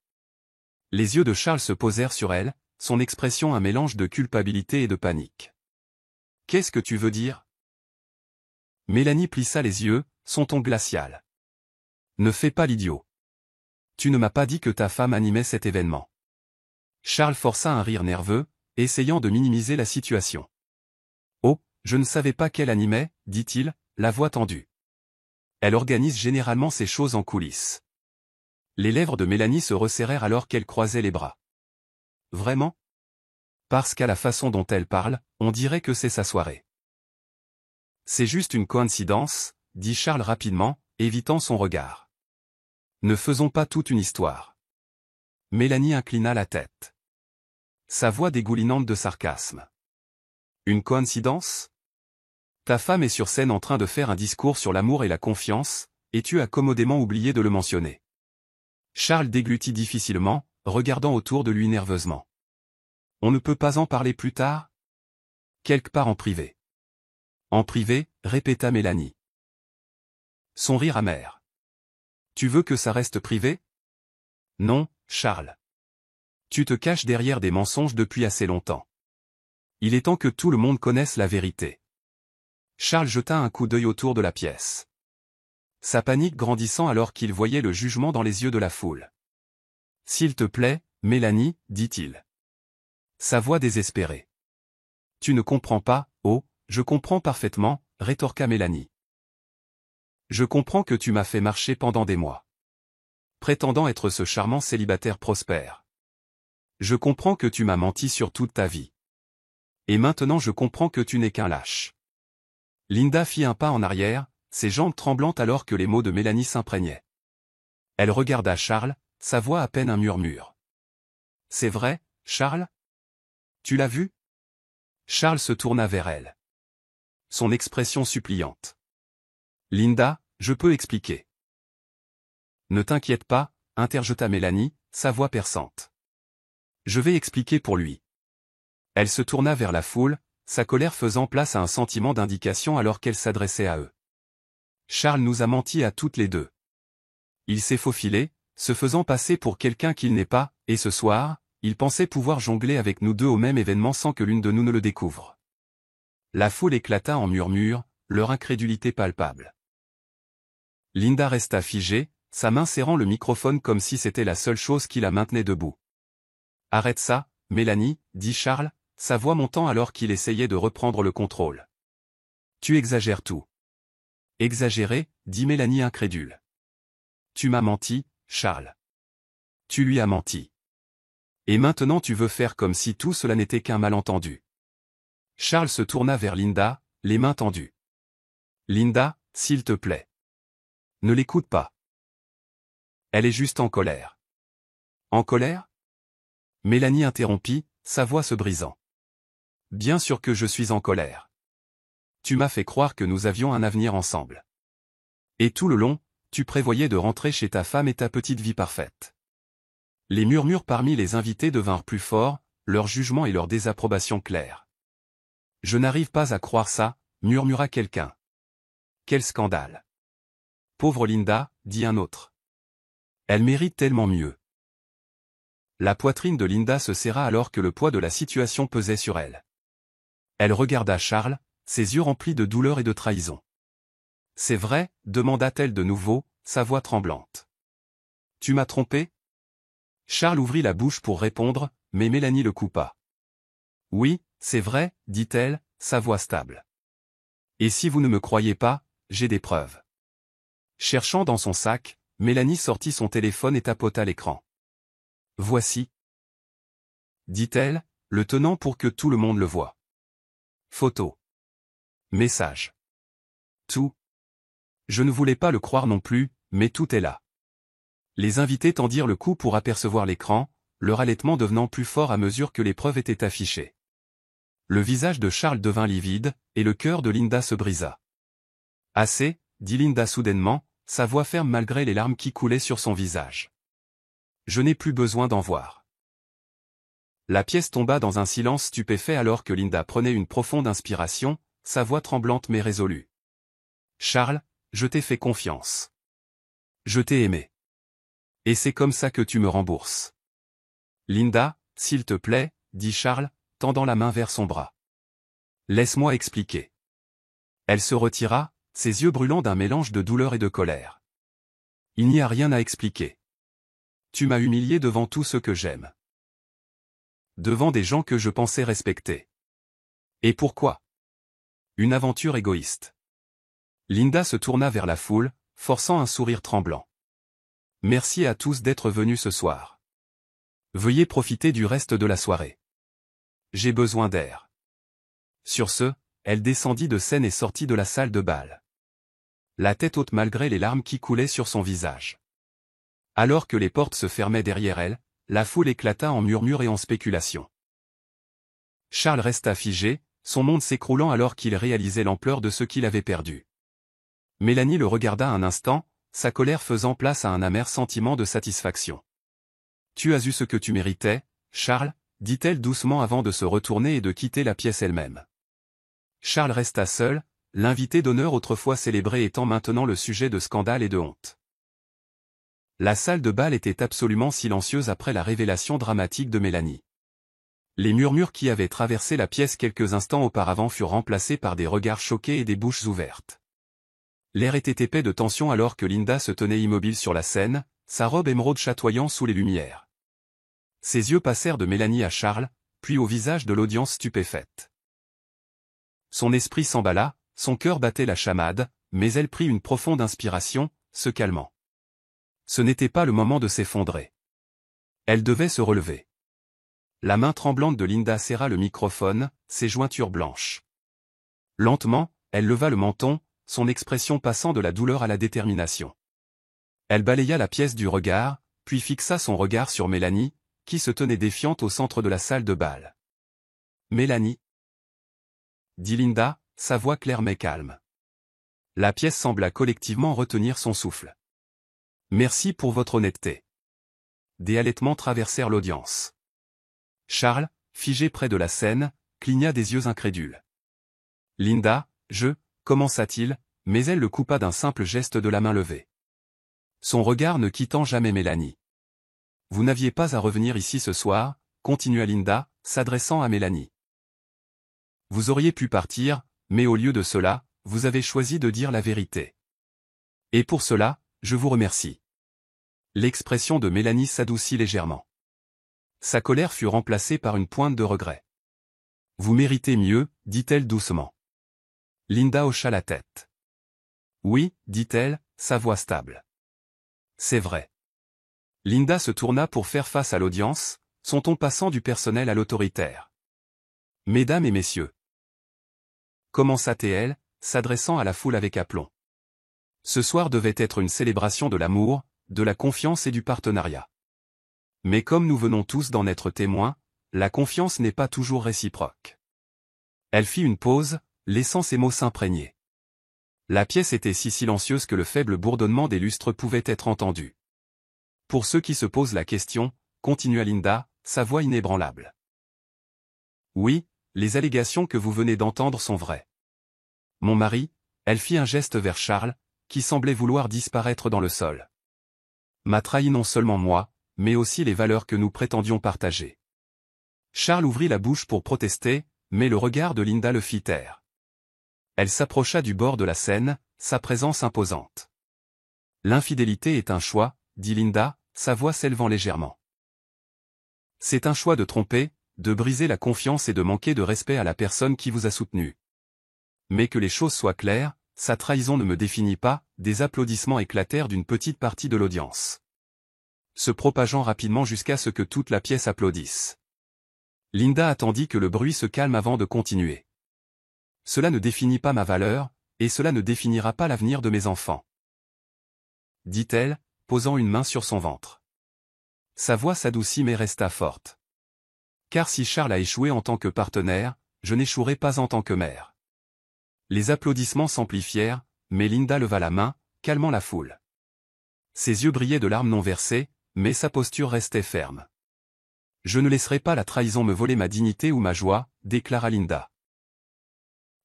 Les yeux de Charles se posèrent sur elle, son expression un mélange de culpabilité et de panique. « Qu'est-ce que tu veux dire ?» Mélanie plissa les yeux, son ton glacial. « Ne fais pas l'idiot. Tu ne m'as pas dit que ta femme animait cet événement. » Charles força un rire nerveux, essayant de minimiser la situation. « Oh, je ne savais pas qu'elle animait, dit-il, la voix tendue. Elle organise généralement ces choses en coulisses. » Les lèvres de Mélanie se resserrèrent alors qu'elle croisait les bras. « Vraiment ? Parce qu'à la façon dont elle parle, on dirait que c'est sa soirée. » « C'est juste une coïncidence, » dit Charles rapidement, évitant son regard. « Ne faisons pas toute une histoire. » Mélanie inclina la tête. Sa voix dégoulinante de sarcasme. « Une coïncidence ? Ta femme est sur scène en train de faire un discours sur l'amour et la confiance, et tu as commodément oublié de le mentionner. » Charles déglutit difficilement, regardant autour de lui nerveusement. « On ne peut pas en parler plus tard ? Quelque part en privé. » « En privé, » répéta Mélanie. Son rire amer. « Tu veux que ça reste privé ? » Non, Charles. Tu te caches derrière des mensonges depuis assez longtemps. Il est temps que tout le monde connaisse la vérité. Charles jeta un coup d'œil autour de la pièce. Sa panique grandissant alors qu'il voyait le jugement dans les yeux de la foule. « S'il te plaît, Mélanie, dit-il. Sa voix désespérée. « Tu ne comprends pas, oh, je comprends parfaitement, rétorqua Mélanie. Je comprends que tu m'as fait marcher pendant des mois. Prétendant être ce charmant célibataire prospère. Je comprends que tu m'as menti sur toute ta vie. Et maintenant je comprends que tu n'es qu'un lâche. » Linda fit un pas en arrière, ses jambes tremblantes alors que les mots de Mélanie s'imprégnaient. Elle regarda Charles, sa voix à peine un murmure. « C'est vrai, Charles ? Tu l'as vu? Charles se tourna vers elle. Son expression suppliante. Linda, je peux expliquer. Ne t'inquiète pas, interjeta Mélanie, sa voix perçante. Je vais expliquer pour lui. Elle se tourna vers la foule, sa colère faisant place à un sentiment d'indication alors qu'elle s'adressait à eux. Charles nous a menti à toutes les deux. Il s'est faufilé, se faisant passer pour quelqu'un qu'il n'est pas, et ce soir, il pensait pouvoir jongler avec nous deux au même événement sans que l'une de nous ne le découvre. La foule éclata en murmures, leur incrédulité palpable. Linda resta figée, sa main serrant le microphone comme si c'était la seule chose qui la maintenait debout. « Arrête ça, Mélanie, dit Charles, sa voix montant alors qu'il essayait de reprendre le contrôle. Tu exagères tout. Exagéré, dit Mélanie incrédule. Tu m'as menti, Charles. Tu lui as menti. Et maintenant tu veux faire comme si tout cela n'était qu'un malentendu. Charles se tourna vers Linda, les mains tendues. Linda, s'il te plaît. Ne l'écoute pas. Elle est juste en colère. En colère? Mélanie interrompit, sa voix se brisant. Bien sûr que je suis en colère. Tu m'as fait croire que nous avions un avenir ensemble. Et tout le long, tu prévoyais de rentrer chez ta femme et ta petite vie parfaite. Les murmures parmi les invités devinrent plus forts, leur jugement et leur désapprobation clairs. Je n'arrive pas à croire ça, murmura quelqu'un. Quel scandale. Pauvre Linda, dit un autre. Elle mérite tellement mieux. La poitrine de Linda se serra alors que le poids de la situation pesait sur elle. Elle regarda Charles, ses yeux remplis de douleur et de trahison. « C'est vrai ?» demanda-t-elle de nouveau, sa voix tremblante. « Tu m'as trompé ?» Charles ouvrit la bouche pour répondre, mais Mélanie le coupa. « Oui, c'est vrai, dit-elle, sa voix stable. Et si vous ne me croyez pas, j'ai des preuves. » Cherchant dans son sac, Mélanie sortit son téléphone et tapota l'écran. « Voici. » dit-elle, le tenant pour que tout le monde le voie. Photo. Message. Tout. Je ne voulais pas le croire non plus, mais tout est là. Les invités tendirent le cou pour apercevoir l'écran, leur halètement devenant plus fort à mesure que les preuves étaient affichées. Le visage de Charles devint livide, et le cœur de Linda se brisa. « Assez » dit Linda soudainement, sa voix ferme malgré les larmes qui coulaient sur son visage. « Je n'ai plus besoin d'en voir. » La pièce tomba dans un silence stupéfait alors que Linda prenait une profonde inspiration, sa voix tremblante mais résolue. « Charles, je t'ai fait confiance. Je t'ai aimé. Et c'est comme ça que tu me rembourses. »« Linda, s'il te plaît, dit Charles, tendant la main vers son bras. « Laisse-moi expliquer. » Elle se retira, ses yeux brûlants d'un mélange de douleur et de colère. « Il n'y a rien à expliquer. Tu m'as humilié devant tous ceux que j'aime. Devant des gens que je pensais respecter. Et pourquoi? Une aventure égoïste. » Linda se tourna vers la foule, forçant un sourire tremblant. « Merci à tous d'être venus ce soir. Veuillez profiter du reste de la soirée. J'ai besoin d'air. » Sur ce, elle descendit de scène et sortit de la salle de bal. La tête haute malgré les larmes qui coulaient sur son visage. Alors que les portes se fermaient derrière elle, la foule éclata en murmures et en spéculations. Charles resta figé, son monde s'écroulant alors qu'il réalisait l'ampleur de ce qu'il avait perdu. Mélanie le regarda un instant, sa colère faisant place à un amer sentiment de satisfaction. « Tu as eu ce que tu méritais, Charles » dit-elle doucement avant de se retourner et de quitter la pièce elle-même. Charles resta seul, l'invité d'honneur autrefois célébré étant maintenant le sujet de scandale et de honte. La salle de bal était absolument silencieuse après la révélation dramatique de Mélanie. Les murmures qui avaient traversé la pièce quelques instants auparavant furent remplacés par des regards choqués et des bouches ouvertes. L'air était épais de tension alors que Linda se tenait immobile sur la scène, sa robe émeraude chatoyant sous les lumières. Ses yeux passèrent de Mélanie à Charles, puis au visage de l'audience stupéfaite. Son esprit s'emballa, son cœur battait la chamade, mais elle prit une profonde inspiration, se calmant. Ce n'était pas le moment de s'effondrer. Elle devait se relever. La main tremblante de Linda serra le microphone, ses jointures blanches. Lentement, elle leva le menton, son expression passant de la douleur à la détermination. Elle balaya la pièce du regard, puis fixa son regard sur Mélanie, qui se tenait défiante au centre de la salle de bal. Mélanie, dit Linda, sa voix claire mais calme. La pièce sembla collectivement retenir son souffle. Merci pour votre honnêteté. Des halètements traversèrent l'audience. Charles, figé près de la scène, cligna des yeux incrédules. Linda, commença-t-il, mais elle le coupa d'un simple geste de la main levée. Son regard ne quittant jamais Mélanie. Vous n'aviez pas à revenir ici ce soir, continua Linda, s'adressant à Mélanie. Vous auriez pu partir, mais au lieu de cela, vous avez choisi de dire la vérité. Et pour cela, je vous remercie. L'expression de Mélanie s'adoucit légèrement. Sa colère fut remplacée par une pointe de regret. Vous méritez mieux, dit-elle doucement. Linda hocha la tête. Oui, dit-elle, sa voix stable. C'est vrai. Linda se tourna pour faire face à l'audience, son ton passant du personnel à l'autoritaire. Mesdames et messieurs. Commença-t-elle, s'adressant à la foule avec aplomb. Ce soir devait être une célébration de l'amour, de la confiance et du partenariat. Mais comme nous venons tous d'en être témoins, la confiance n'est pas toujours réciproque. Elle fit une pause, laissant ses mots s'imprégner. La pièce était si silencieuse que le faible bourdonnement des lustres pouvait être entendu. Pour ceux qui se posent la question, continua Linda, sa voix inébranlable. Oui, les allégations que vous venez d'entendre sont vraies. Mon mari, elle fit un geste vers Charles, qui semblait vouloir disparaître dans le sol. M'a trahi non seulement moi, mais aussi les valeurs que nous prétendions partager. Charles ouvrit la bouche pour protester, mais le regard de Linda le fit taire. Elle s'approcha du bord de la scène, sa présence imposante. L'infidélité est un choix, dit Linda, sa voix s'élevant légèrement. C'est un choix de tromper, de briser la confiance et de manquer de respect à la personne qui vous a soutenu. Mais que les choses soient claires, sa trahison ne me définit pas, des applaudissements éclatèrent d'une petite partie de l'audience. Se propageant rapidement jusqu'à ce que toute la pièce applaudisse. Linda attendit que le bruit se calme avant de continuer. Cela ne définit pas ma valeur, et cela ne définira pas l'avenir de mes enfants. Dit-elle, posant une main sur son ventre. Sa voix s'adoucit mais resta forte. Car si Charles a échoué en tant que partenaire, je n'échouerai pas en tant que mère. Les applaudissements s'amplifièrent, mais Linda leva la main, calmant la foule. Ses yeux brillaient de larmes non versées, mais sa posture restait ferme. Je ne laisserai pas la trahison me voler ma dignité ou ma joie, déclara Linda.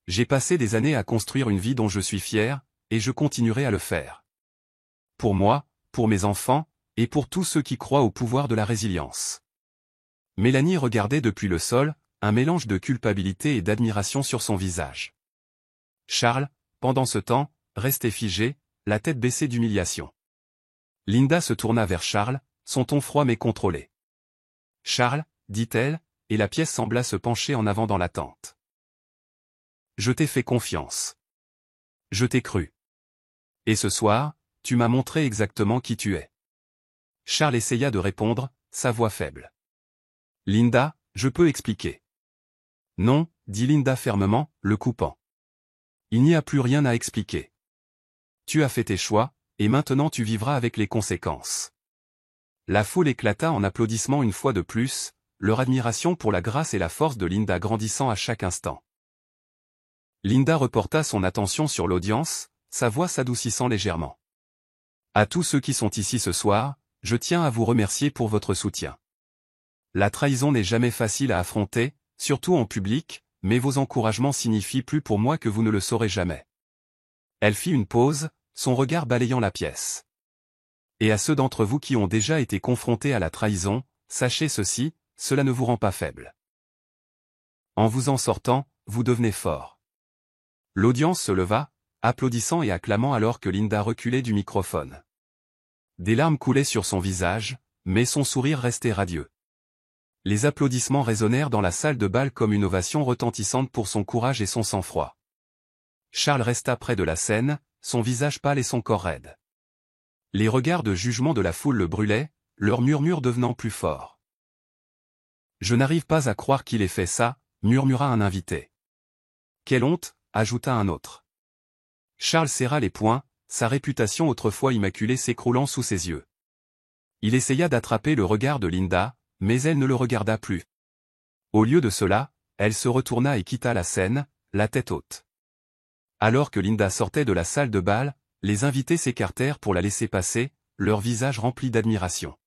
J'ai passé des années à construire une vie dont je suis fier, et je continuerai à le faire. Pour moi, pour mes enfants, et pour tous ceux qui croient au pouvoir de la résilience. Mélanie regardait depuis le sol, un mélange de culpabilité et d'admiration sur son visage. Charles, pendant ce temps, restait figé, la tête baissée d'humiliation. Linda se tourna vers Charles, son ton froid mais contrôlé. « Charles, dit-elle, et la pièce sembla se pencher en avant dans l'attente. Je t'ai fait confiance. Je t'ai cru. Et ce soir, tu m'as montré exactement qui tu es. » Charles essaya de répondre, sa voix faible. « Linda, je peux expliquer. » « Non, dit Linda fermement, le coupant. Il n'y a plus rien à expliquer. Tu as fait tes choix, et maintenant tu vivras avec les conséquences. La foule éclata en applaudissements une fois de plus, leur admiration pour la grâce et la force de Linda grandissant à chaque instant. Linda reporta son attention sur l'audience, sa voix s'adoucissant légèrement. À tous ceux qui sont ici ce soir, je tiens à vous remercier pour votre soutien. La trahison n'est jamais facile à affronter, surtout en public, mais vos encouragements signifient plus pour moi que vous ne le saurez jamais. Elle fit une pause, son regard balayant la pièce. Et à ceux d'entre vous qui ont déjà été confrontés à la trahison, sachez ceci, cela ne vous rend pas faible. En vous en sortant, vous devenez fort. L'audience se leva, applaudissant et acclamant alors que Linda reculait du microphone. Des larmes coulaient sur son visage, mais son sourire restait radieux. Les applaudissements résonnèrent dans la salle de bal comme une ovation retentissante pour son courage et son sang-froid. Charles resta près de la scène, son visage pâle et son corps raide. Les regards de jugement de la foule le brûlaient, leurs murmures devenant plus forts. « Je n'arrive pas à croire qu'il ait fait ça », murmura un invité. « Quelle honte », ajouta un autre. Charles serra les poings, sa réputation autrefois immaculée s'écroulant sous ses yeux. Il essaya d'attraper le regard de Linda, mais elle ne le regarda plus. Au lieu de cela, elle se retourna et quitta la scène, la tête haute. Alors que Linda sortait de la salle de bal, les invités s'écartèrent pour la laisser passer, leur visage rempli d'admiration.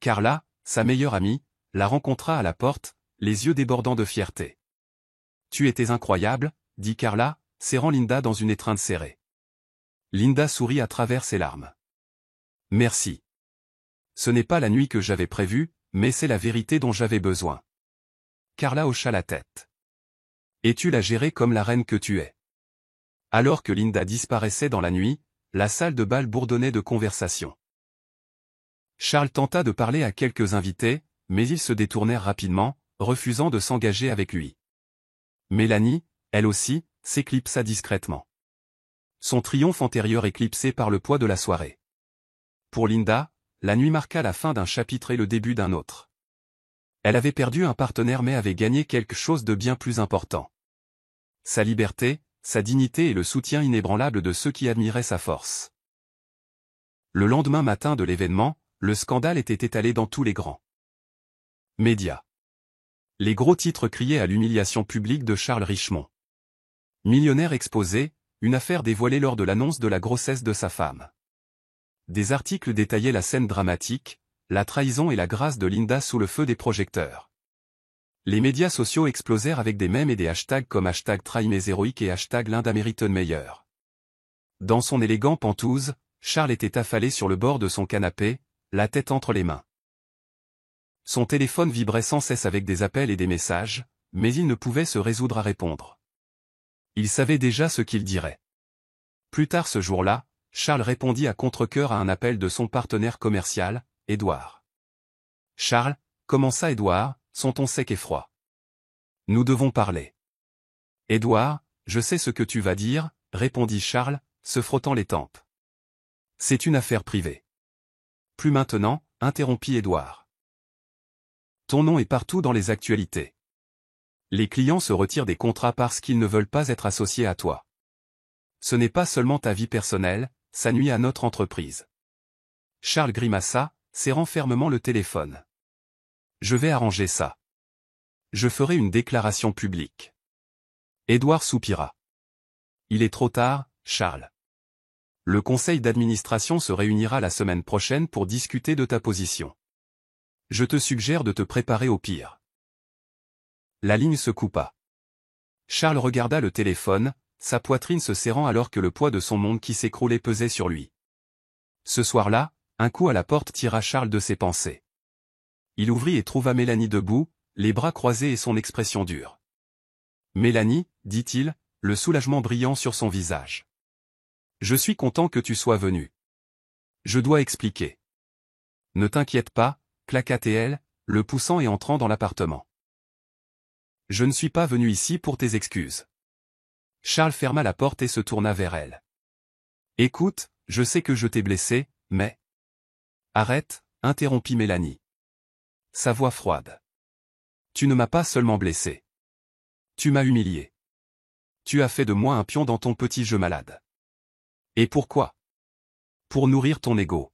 Carla, sa meilleure amie, la rencontra à la porte, les yeux débordant de fierté. « Tu étais incroyable », dit Carla, serrant Linda dans une étreinte serrée. Linda sourit à travers ses larmes. « Merci. Ce n'est pas la nuit que j'avais prévue, mais c'est la vérité dont j'avais besoin. » Carla hocha la tête. « Et tu l'as gérée comme la reine que tu es. » Alors que Linda disparaissait dans la nuit, la salle de bal bourdonnait de conversations. Charles tenta de parler à quelques invités, mais ils se détournèrent rapidement, refusant de s'engager avec lui. Mélanie, elle aussi, s'éclipsa discrètement. Son triomphe antérieur éclipsé par le poids de la soirée. Pour Linda, la nuit marqua la fin d'un chapitre et le début d'un autre. Elle avait perdu un partenaire mais avait gagné quelque chose de bien plus important. Sa liberté, sa dignité et le soutien inébranlable de ceux qui admiraient sa force. Le lendemain matin de l'événement, le scandale était étalé dans tous les grands médias. Les gros titres criaient à l'humiliation publique de Charles Richemont. Millionnaire exposé, une affaire dévoilée lors de l'annonce de la grossesse de sa femme. Des articles détaillaient la scène dramatique, la trahison et la grâce de Linda sous le feu des projecteurs. Les médias sociaux explosèrent avec des mèmes et des hashtags comme #TrahiMesHéroïque et #LindaMeritonMeilleur. Dans son élégant pantouse, Charles était affalé sur le bord de son canapé, la tête entre les mains. Son téléphone vibrait sans cesse avec des appels et des messages, mais il ne pouvait se résoudre à répondre. Il savait déjà ce qu'il dirait. Plus tard ce jour-là, Charles répondit à contre-cœur à un appel de son partenaire commercial, Édouard. « Charles, comment ça Édouard ?» son ton sec et froid. « Nous devons parler. »« Édouard, je sais ce que tu vas dire, » répondit Charles, se frottant les tempes. « C'est une affaire privée. »« Plus maintenant, » interrompit Édouard. « Ton nom est partout dans les actualités. Les clients se retirent des contrats parce qu'ils ne veulent pas être associés à toi. Ce n'est pas seulement ta vie personnelle, ça nuit à notre entreprise. » Charles grimaça, serrant fermement le téléphone. « Je vais arranger ça. Je ferai une déclaration publique. » Édouard soupira. « Il est trop tard, Charles. Le conseil d'administration se réunira la semaine prochaine pour discuter de ta position. Je te suggère de te préparer au pire. » La ligne se coupa. Charles regarda le téléphone, sa poitrine se serrant alors que le poids de son monde qui s'écroulait pesait sur lui. Ce soir-là, un coup à la porte tira Charles de ses pensées. Il ouvrit et trouva Mélanie debout, les bras croisés et son expression dure. « Mélanie, » dit-il, le soulagement brillant sur son visage. « Je suis content que tu sois venue. Je dois expliquer. »« Ne t'inquiète pas, » claqua-t-elle, le poussant et entrant dans l'appartement. « Je ne suis pas venu ici pour tes excuses. » Charles ferma la porte et se tourna vers elle. « Écoute, je sais que je t'ai blessé, mais... » « Arrête, » interrompit Mélanie. Sa voix froide. « Tu ne m'as pas seulement blessé. Tu m'as humilié. Tu as fait de moi un pion dans ton petit jeu malade. Et pourquoi? Pour nourrir ton ego. »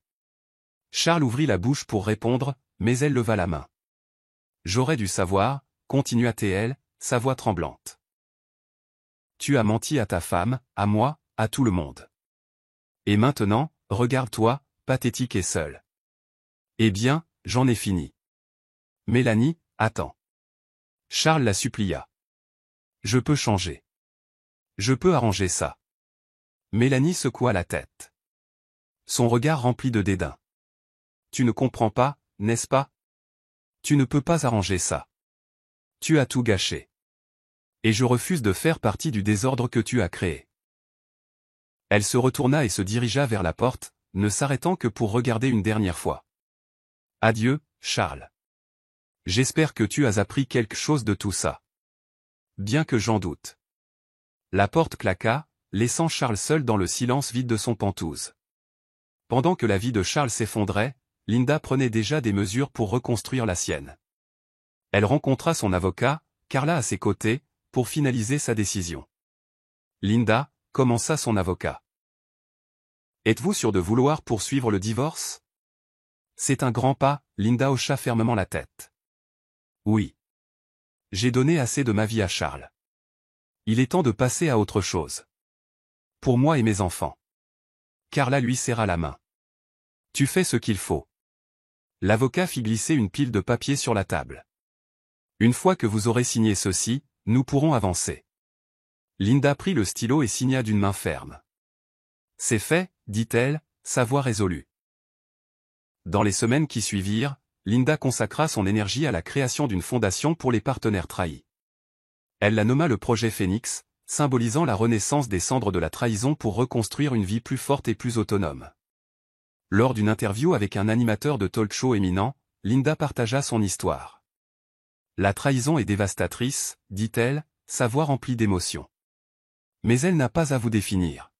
Charles ouvrit la bouche pour répondre, mais elle leva la main. « J'aurais dû savoir, » continua-t-elle, sa voix tremblante. « Tu as menti à ta femme, à moi, à tout le monde. Et maintenant, regarde-toi, pathétique et seule. Eh bien, j'en ai fini. Mélanie, attends. » Charles la supplia. « Je peux changer. Je peux arranger ça. » Mélanie secoua la tête. Son regard rempli de dédain. « Tu ne comprends pas, n'est-ce pas? Tu ne peux pas arranger ça. Tu as tout gâché. Et je refuse de faire partie du désordre que tu as créé. » Elle se retourna et se dirigea vers la porte, ne s'arrêtant que pour regarder une dernière fois. « Adieu, Charles. J'espère que tu as appris quelque chose de tout ça. Bien que j'en doute. » La porte claqua, laissant Charles seul dans le silence vide de son pantouse. Pendant que la vie de Charles s'effondrait, Linda prenait déjà des mesures pour reconstruire la sienne. Elle rencontra son avocat, Carla à ses côtés, pour finaliser sa décision. « Linda, » commença son avocat. « Êtes-vous sûr de vouloir poursuivre le divorce? » « C'est un grand pas, » Linda hocha fermement la tête. « Oui. J'ai donné assez de ma vie à Charles. Il est temps de passer à autre chose. Pour moi et mes enfants. Carla lui serra la main. Tu fais ce qu'il faut. L'avocat fit glisser une pile de papier sur la table. Une fois que vous aurez signé ceci, nous pourrons avancer. Linda prit le stylo et signa d'une main ferme. C'est fait, dit-elle, sa voix résolue. Dans les semaines qui suivirent, Linda consacra son énergie à la création d'une fondation pour les partenaires trahis. Elle la nomma le projet Phoenix, symbolisant la renaissance des cendres de la trahison pour reconstruire une vie plus forte et plus autonome. Lors d'une interview avec un animateur de talk-show éminent, Linda partagea son histoire. La trahison est dévastatrice, dit-elle, sa voix remplie d'émotion. Mais elle n'a pas à vous définir.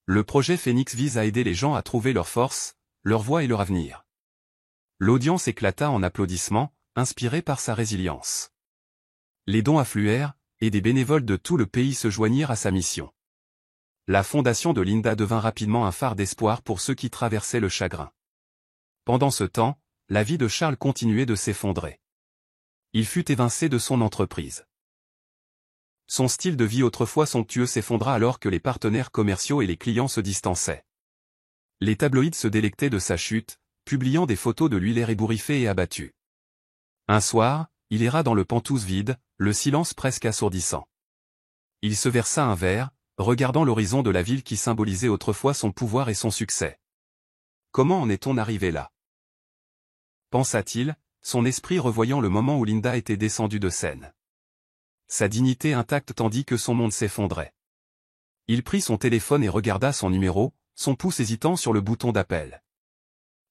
Le projet Phoenix vise à aider les gens à trouver leur force, leur voie et leur avenir. L'audience éclata en applaudissements, inspirée par sa résilience. Les dons affluèrent, et des bénévoles de tout le pays se joignirent à sa mission. La fondation de Linda devint rapidement un phare d'espoir pour ceux qui traversaient le chagrin. Pendant ce temps, la vie de Charles continuait de s'effondrer. Il fut évincé de son entreprise. Son style de vie autrefois somptueux s'effondra alors que les partenaires commerciaux et les clients se distançaient. Les tabloïds se délectaient de sa chute, publiant des photos de lui l'air ébouriffé et abattu. Un soir, il erra dans le Penthouse vide, le silence presque assourdissant. Il se versa un verre, regardant l'horizon de la ville qui symbolisait autrefois son pouvoir et son succès. Comment en est-on arrivé là? Pensa-t-il, son esprit revoyant le moment où Linda était descendue de scène. Sa dignité intacte tandis que son monde s'effondrait. Il prit son téléphone et regarda son numéro, son pouce hésitant sur le bouton d'appel.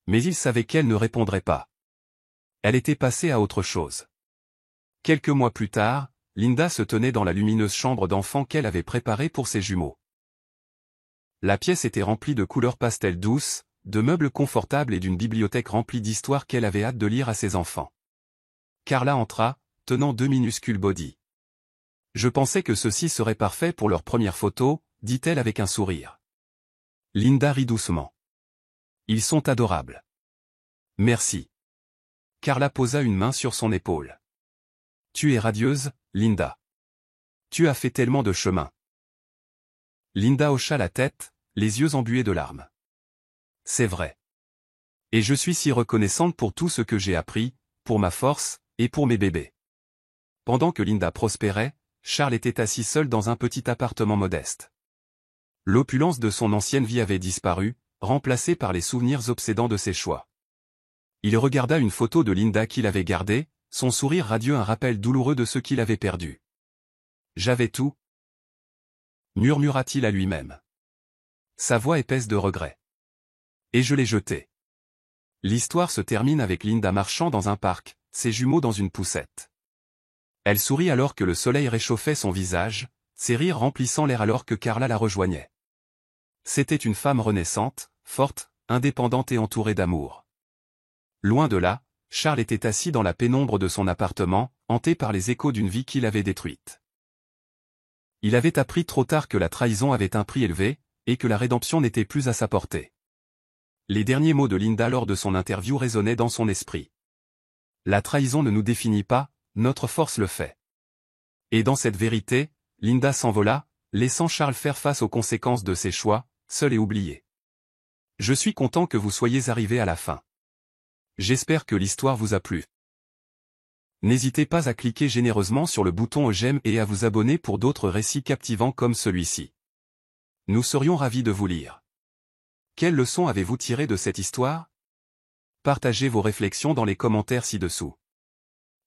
Mais il savait qu'elle ne répondrait pas. Elle était passée à autre chose. Quelques mois plus tard, Linda se tenait dans la lumineuse chambre d'enfant qu'elle avait préparée pour ses jumeaux. La pièce était remplie de couleurs pastel douces, de meubles confortables et d'une bibliothèque remplie d'histoires qu'elle avait hâte de lire à ses enfants. Carla entra, tenant 2 minuscules bodies. Je pensais que ceci serait parfait pour leur première photo, dit-elle avec un sourire. Linda rit doucement. Ils sont adorables. Merci. Carla posa une main sur son épaule. Tu es radieuse, Linda. Tu as fait tellement de chemin. Linda hocha la tête, les yeux embués de larmes. C'est vrai. Et je suis si reconnaissante pour tout ce que j'ai appris, pour ma force, et pour mes bébés. Pendant que Linda prospérait, Charles était assis seul dans un petit appartement modeste. L'opulence de son ancienne vie avait disparu, remplacée par les souvenirs obsédants de ses choix. Il regarda une photo de Linda qu'il avait gardée, son sourire radieux un rappel douloureux de ce qu'il avait perdu. J'avais tout, murmura-t-il à lui-même. Sa voix épaisse de regret. Et je l'ai jeté. L'histoire se termine avec Linda marchant dans un parc, ses jumeaux dans une poussette. Elle sourit alors que le soleil réchauffait son visage, ses rires remplissant l'air alors que Carla la rejoignait. C'était une femme renaissante, forte, indépendante et entourée d'amour. Loin de là, Charles était assis dans la pénombre de son appartement, hanté par les échos d'une vie qu'il avait détruite. Il avait appris trop tard que la trahison avait un prix élevé, et que la rédemption n'était plus à sa portée. Les derniers mots de Linda lors de son interview résonnaient dans son esprit. La trahison ne nous définit pas, notre force le fait. Et dans cette vérité, Linda s'envola, laissant Charles faire face aux conséquences de ses choix, seul et oublié. Je suis content que vous soyez arrivé à la fin. J'espère que l'histoire vous a plu. N'hésitez pas à cliquer généreusement sur le bouton j'aime et à vous abonner pour d'autres récits captivants comme celui-ci. Nous serions ravis de vous lire. Quelles leçons avez-vous tirées de cette histoire? Partagez vos réflexions dans les commentaires ci-dessous.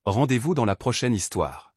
Rendez-vous dans la prochaine histoire.